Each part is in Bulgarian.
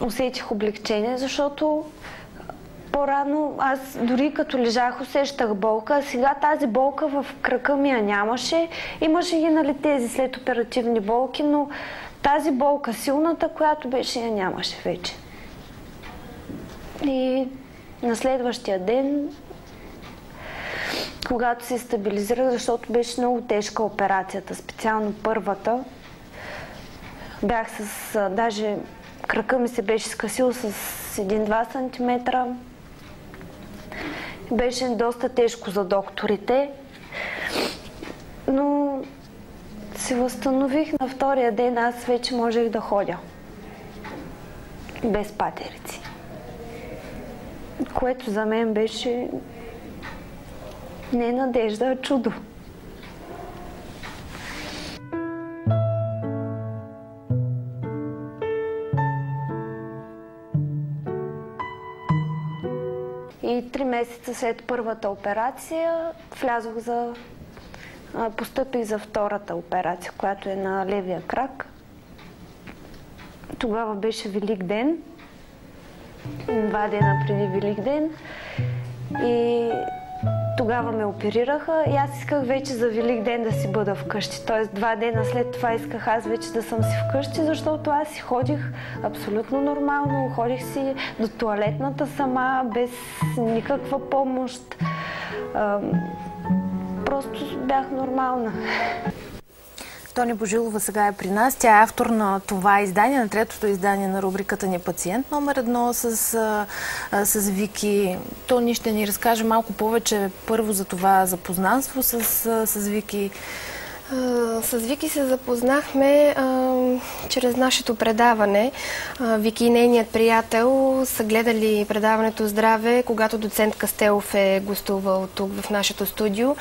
усетих облегчение, защото по-рано аз дори като лежах усещах болка, а сега тази болка в крака ми я нямаше. Имаше ги, нали, тези след оперативни болки, но тази болка, силната, която беше, я нямаше вече. И на следващия ден, когато се стабилизирах, защото беше много тежка операцията, специално първата, бях с... даже крака ми се беше скъсил с 1-2 сантиметра. Беше доста тежко за докторите, но се възстанових. На втория ден аз вече можех да ходя без патерици, което за мен беше не надежда, а чудо. И 3 месеца след първата операция постъпих за втората операция, която е на левия крак. Тогава беше Великден, 2 дена преди Великден, и тогава ме оперираха и аз исках вече за Великден да си бъда вкъщи. Тоест 2 дена след това исках аз вече да съм си вкъщи, защото аз си ходих абсолютно нормално. Ходих си до тоалетната сама, без никаква помощ. Просто бях нормална. Тони Божилова сега е при нас. Тя е автор на това издание, на третото издание на рубриката ни Пациент номер 1 с Вики. Тони ще ни разкаже малко повече първо за това запознанство с Вики. С Вики се запознахме чрез нашето предаване. Вики и нейният приятел са гледали предаването Здраве, когато доцент Кастелов е гостувал тук в нашето студио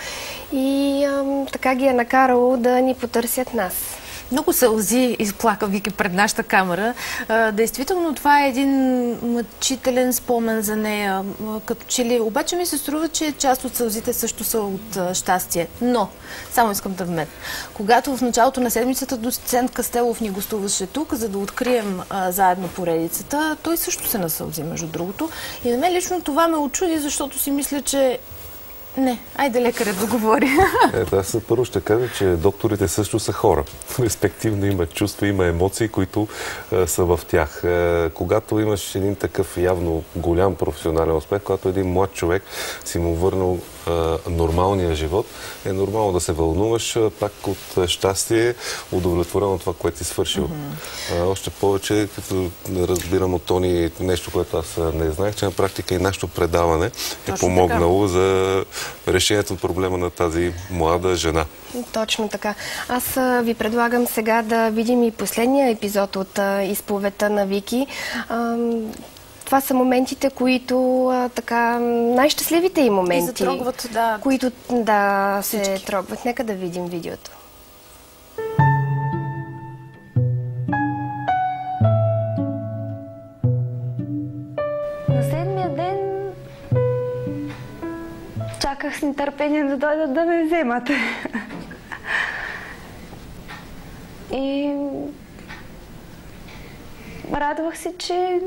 и така ги е накарало да ни потърсят нас. Много сълзи изплака Вики пред нашата камера. Действително това е един мъчителен спомен за нея. Като че ли, обаче ми се струва, че част от сълзите също са от щастие. Но, само искам да вметна. Когато в началото на седмицата доцент Кастелов ни гостуваше тук, за да открием заедно поредицата, той също се насълзи, между другото. И на мен лично това ме очуди, защото си мисля, че не, айде лекарят да говори. Аз първо ще кажа, че докторите също са хора. Респективно имат чувства, има емоции, които са в тях. Когато имаш един такъв явно голям професионален успех, когато един млад човек си му върнал нормалния живот, е нормално да се вълнуваш пак от щастие, удовлетворено от това, което си свършил. Още повече, като разбирам от Тони нещо, което аз не знаех, че на практика и нашето предаване е помогнало за решението на проблема на тази млада жена. Точно така. Аз ви предлагам сега да видим и последния епизод от изповедта на Вики. Това са моментите, които така най-щастливите и моменти. И затрогват, да. Които се трогват. Нека да видим видеото. На 7-я ден чаках с нетърпение да дойдат да ме вземат. И радвах се, че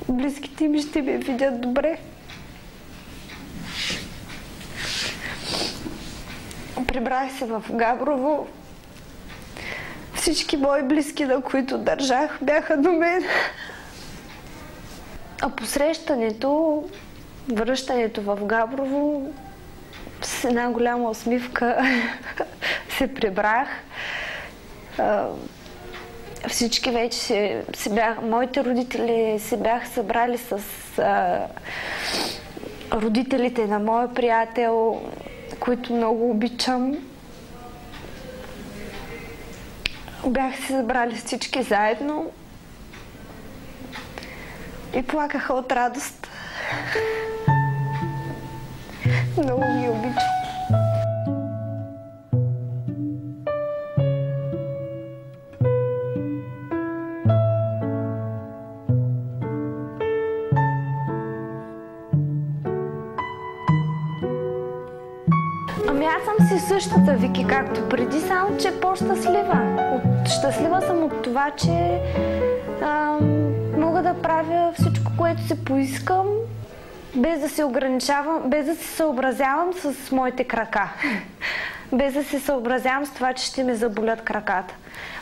близките ми ще ме видят добре. Прибрах се в Габрово. Всички мои близки, на които държах, бяха до мен. А посрещането, връщането в Габрово, с една голяма усмивка се прибрах. Всички вече моите родители се бяха събрали с родителите на моя приятел, които много обичам. Бяха се събрали всички заедно и плакаха от радост. Много ги обичам. Ами аз съм си същата Вики, както преди, само че по-щастлива. От Щастлива съм от това, че мога да правя всичко, което се поискам, без да се ограничавам, без да се съобразявам с моите крака. Без да се съобразявам с това, че ще ми заболят краката.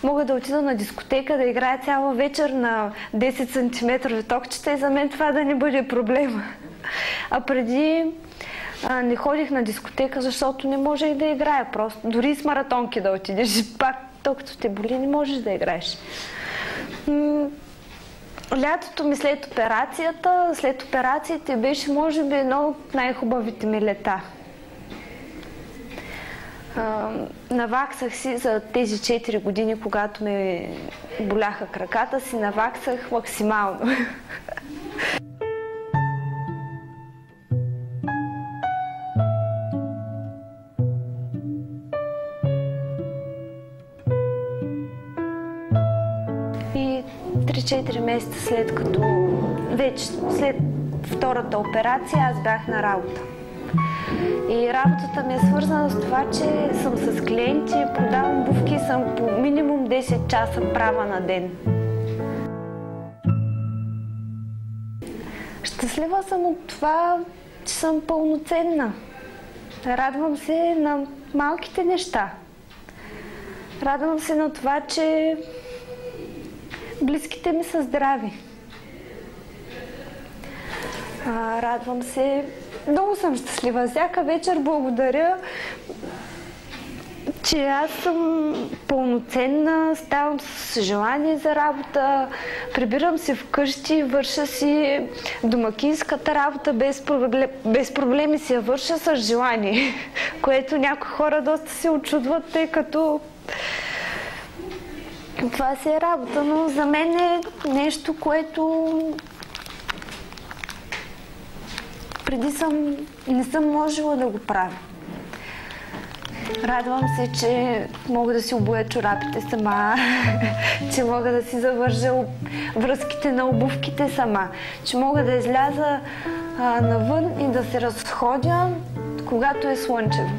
Мога да отида на дискотека, да играя цяла вечер на 10 см токчета и за мен това да не бъде проблема. А преди не ходих на дискотека, защото не можех да играя просто. Дори с маратонки да отидеш, пак толкова те боли, не можеш да играеш. Лятото ми след операциите беше може би едно от най-хубавите ми лета. Наваксах си за тези 4 години, когато ме боляха краката, си наваксах максимално. И 3-4 месеца след втората операция, аз бях на работа. И работата ми е свързана с това, че съм с клиенти, продавам обувки и съм по минимум 10 часа права на ден. Щастлива съм от това, че съм пълноценна. Радвам се на малките неща. Радвам се на това, че близките ми са здрави. Радвам се. Много съм щастлива. Всяка вечер благодаря, че аз съм пълноценна, ставам с желание за работа, прибирам се вкъщи, върша си домакинската работа, без проблеми си я върша с желание, което някои хора доста се очудват, тъй като това си е работа, но за мен е нещо, което преди не съм можела да го правя. Радвам се, че мога да си обуя чорапите сама, че мога да си завържа връзките на обувките сама, че мога да изляза навън и да се разходя, когато е слънчево.